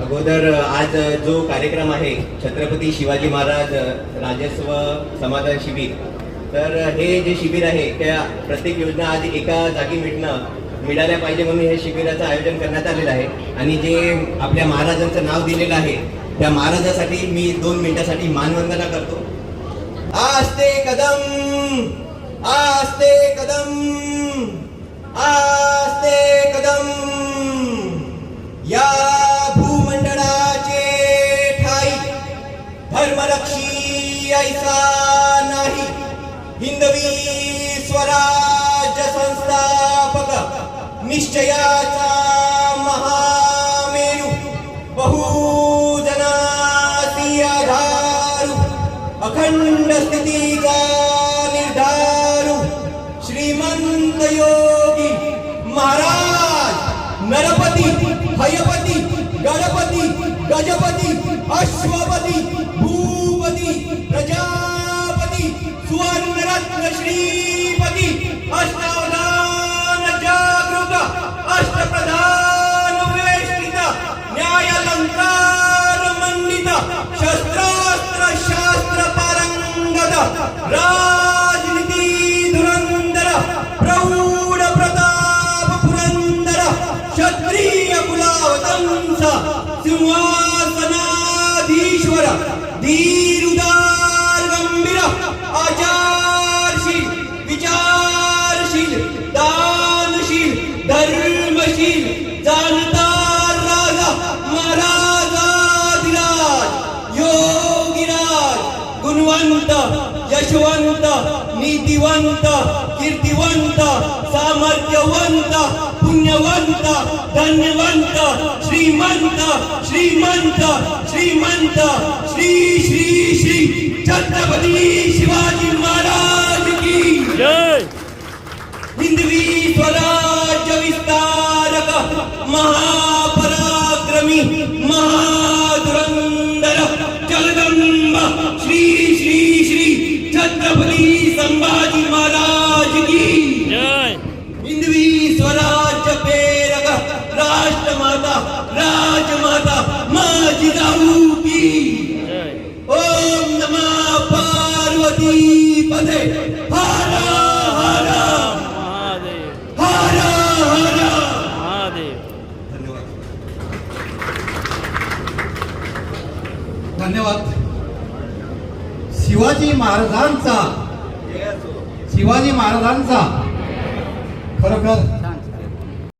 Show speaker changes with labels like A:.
A: अगोदर आज जो कार्यक्रम आहे छत्रपती शिवाजी महाराज राजस्व समाधान शिबिर, तर हे जे शिबिर आहे त्या प्रत्येक योजना आज एका जागी मिळाल्या पाहिजे म्हणून हे शिबिराचं आयोजन करण्यात आलेलं आहे. आणि जे आपल्या महाराजांचं नाव दिलेलं आहे त्या महाराजासाठी मी 2 मिनिटासाठी मानवंदना करतो. आस्ते कदम आस्ते कदम आस्ते कदम, या भूमंडळाचे ठाई धर्मरक्षी ऐसा नाही. हिंदवी स्वराज्य संस्थापक निश्चयाचा महामेरू, बहुजनासी आधारू, अखंड स्थितीचा निर्धारू श्रीमंत योगी महाराज नरपती हयपती गणपती गजपती अश्वपती भूपती प्रजापती सुवर्णरत्न श्रीपती अष्टावधान जागृत अष्टप्रधान वेष्टित न्यायालंकार मंडित शस्त्रास्त्र शास्त्र पारंगत राजनीती धुरंधर प्रौढ प्रताप पुरंदर क्षत्रिय कुलावतंस सिंहासनाधीश्वर धीर उदार गंभीर आचारशील विचारशील दानशील धर्मशील जाणकार राजा महाराजाधिराज योगीराज गुणवंत यशवंत नीतिवंत कीर्तिवंत सामर्थ्यवंत पुण्यवंत धन्यवंत श्रीमंत श्रीमंत श्रीमंत श्री श्री श्री छत्रपती शिवाजी महाराज की जय. हिंदवी स्वराज्य विस्तारक महापराक्रमी महाधुरंधर जगदंब श्री श्री श्री छत्रपती संभाजी महाराज की जय. हिंदवी स्वराज्य प्रेरक राष्ट्रमाता राजमाता माझी जाऊ की जय. ओम नमः पार्वती पते हर हर
B: महादेव
A: हर हर
B: महादेव.
C: धन्यवाद. शिवाजी महाराजांचा खरोखर